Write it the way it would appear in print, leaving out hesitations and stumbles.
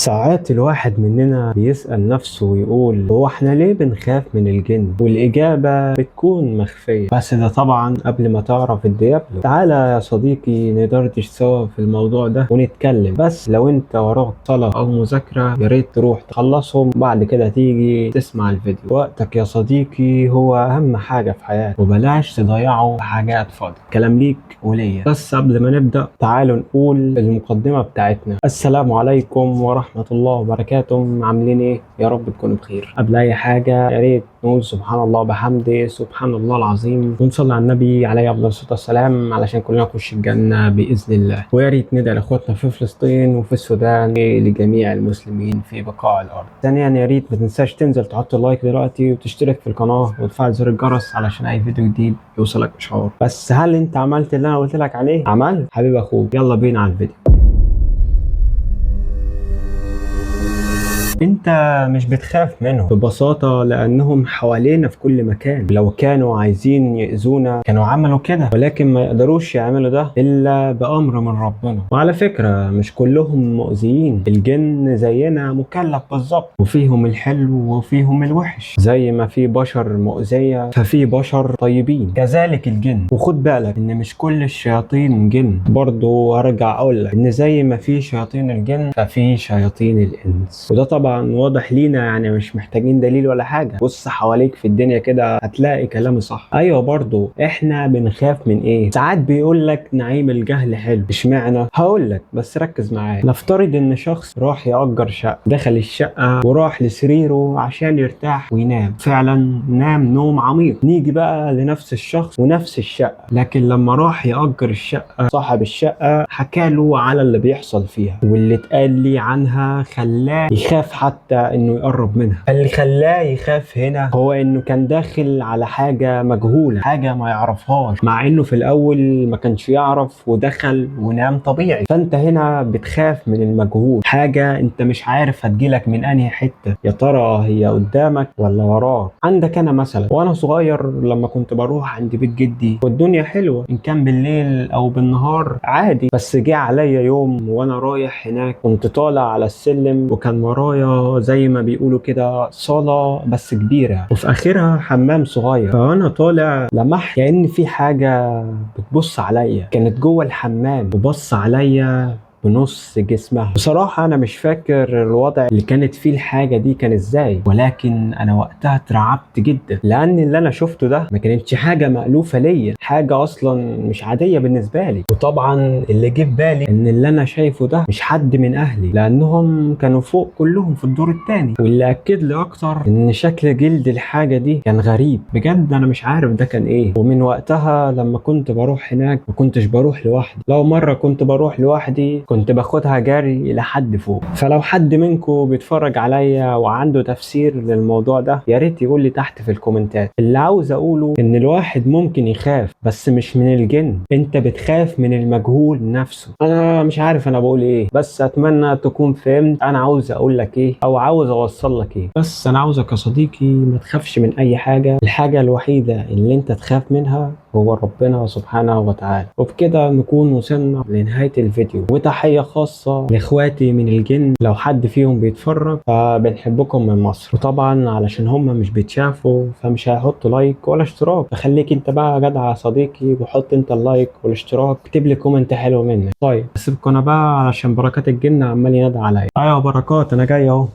ساعات الواحد مننا بيسأل نفسه ويقول هو احنا ليه بنخاف من الجن؟ والإجابة بتكون مخفية، بس ده طبعا قبل ما تعرف الديابلو. تعالى يا صديقي ندردش سوا في الموضوع ده ونتكلم، بس لو انت وراك صلاة أو مذاكرة يا ريت تروح تخلصهم بعد كده تيجي تسمع الفيديو. وقتك يا صديقي هو أهم حاجة في حياتك، وبلاش تضيعه في حاجات فاضية. كلام ليك وليا. بس قبل ما نبدأ تعالوا نقول المقدمة بتاعتنا. السلام عليكم ورحمة الله وبركاته. عاملين ايه؟ يا رب تكونوا بخير. قبل اي حاجة يا ريت نقول سبحان الله بحمده، سبحان الله العظيم، ونصلي على النبي عليه افضل الصلاة والسلام علشان كلنا نخش الجنة باذن الله. ويا ريت ندعي لاخواتنا في فلسطين وفي السودان لجميع المسلمين في بقاع الارض. ثانيا يا ريت ما تنساش تنزل تحط لايك دلوقتي وتشترك في القناة وتفعل زر الجرس علشان اي فيديو جديد يوصلك اشعار. بس هل انت عملت اللي انا قلت لك عليه؟ عملت حبيب اخوك؟ يلا بينا على الفيديو. انت مش بتخاف منهم ببساطة لانهم حوالينا في كل مكان. لو كانوا عايزين يأذونا كانوا عملوا كده، ولكن ما يقدروش يعملوا ده الا بأمر من ربنا. وعلى فكرة مش كلهم مؤذيين، الجن زينا مكلف بالظبط، وفيهم الحلو وفيهم الوحش. زي ما في بشر مؤذية ففي بشر طيبين، كذلك الجن. وخد بالك ان مش كل الشياطين جن، برضو ارجع اقول لك ان زي ما في شياطين الجن ففي شياطين الانس. وده طبعا واضح لينا، يعني مش محتاجين دليل ولا حاجة. بص حواليك في الدنيا كده هتلاقي كلامي صح. ايوه برضو احنا بنخاف من ايه؟ ساعات بيقول لك نعيم الجهل حلو. اشمعنى؟ هقول لك بس ركز معايا. نفترض ان شخص راح يأجر شقة، دخل الشقة وراح لسريره عشان يرتاح وينام، فعلا نام نوم عميق. نيجي بقى لنفس الشخص ونفس الشقة، لكن لما راح يأجر الشقة صاحب الشقة حكاله على اللي بيحصل فيها، واللي اتقال لي عنها خلاه يخاف حتى انه يقرب منها. اللي خلاه يخاف هنا هو انه كان داخل على حاجة مجهولة، حاجة ما يعرفهاش، مع انه في الاول ما كانش يعرف ودخل ونام طبيعي. فانت هنا بتخاف من المجهول، حاجة انت مش عارف هتجيلك من انهي حتة، يا ترى هي قدامك ولا وراك. عندك انا مثلا وانا صغير لما كنت بروح عند بيت جدي والدنيا حلوة، ان كان بالليل او بالنهار عادي. بس جه عليا يوم وانا رايح هناك، كنت طالع على السلم وكان ورايا زي ما بيقولوا كده صالة بس كبيرة، وفي آخرها حمام صغير. فأنا طالع لمحت كأن في حاجة بتبص عليا، كانت جوه الحمام وبص عليا بنص جسمها. بصراحة أنا مش فاكر الوضع اللي كانت فيه الحاجة دي كان إزاي، ولكن أنا وقتها اترعبت جدا، لأن اللي أنا شفته ده ما كانتش حاجة مألوفة ليا، حاجة أصلا مش عادية بالنسبة لي. وطبعا اللي جه في بالي إن اللي أنا شايفه ده مش حد من أهلي، لأنهم كانوا فوق كلهم في الدور التاني. واللي أكد لي أكتر إن شكل جلد الحاجة دي كان غريب بجد، أنا مش عارف ده كان إيه. ومن وقتها لما كنت بروح هناك ما كنتش بروح لوحدي، لو مرة كنت بروح لوحدي كنت باخدها جري لحد فوق. فلو حد منكم بيتفرج عليا وعنده تفسير للموضوع ده يا ريت يقول لي تحت في الكومنتات. اللي عاوز اقوله ان الواحد ممكن يخاف بس مش من الجن، انت بتخاف من المجهول نفسه. انا مش عارف انا بقول ايه، بس اتمنى تكون فهمت انا عاوز اقول لك ايه او عاوز اوصل لك ايه. بس انا عاوزك يا صديقي ما تخافش من اي حاجة. الحاجة الوحيدة اللي انت تخاف منها هو ربنا سبحانه وتعالى. وبكده نكون وصلنا لنهاية الفيديو، وتحية خاصة لاخواتي من الجن لو حد فيهم بيتفرج، فبنحبكم من مصر. وطبعا علشان هم مش بيتشافوا فمش هيحطوا لايك ولا اشتراك، فخليك انت بقى جدع يا صديقي وحط انت اللايك والاشتراك، اكتب لي كومنت حلو منك. طيب اسيبكم انا بقى علشان بركات الجن عمال ينادي عليا. ايوه بركات انا جاي اهو.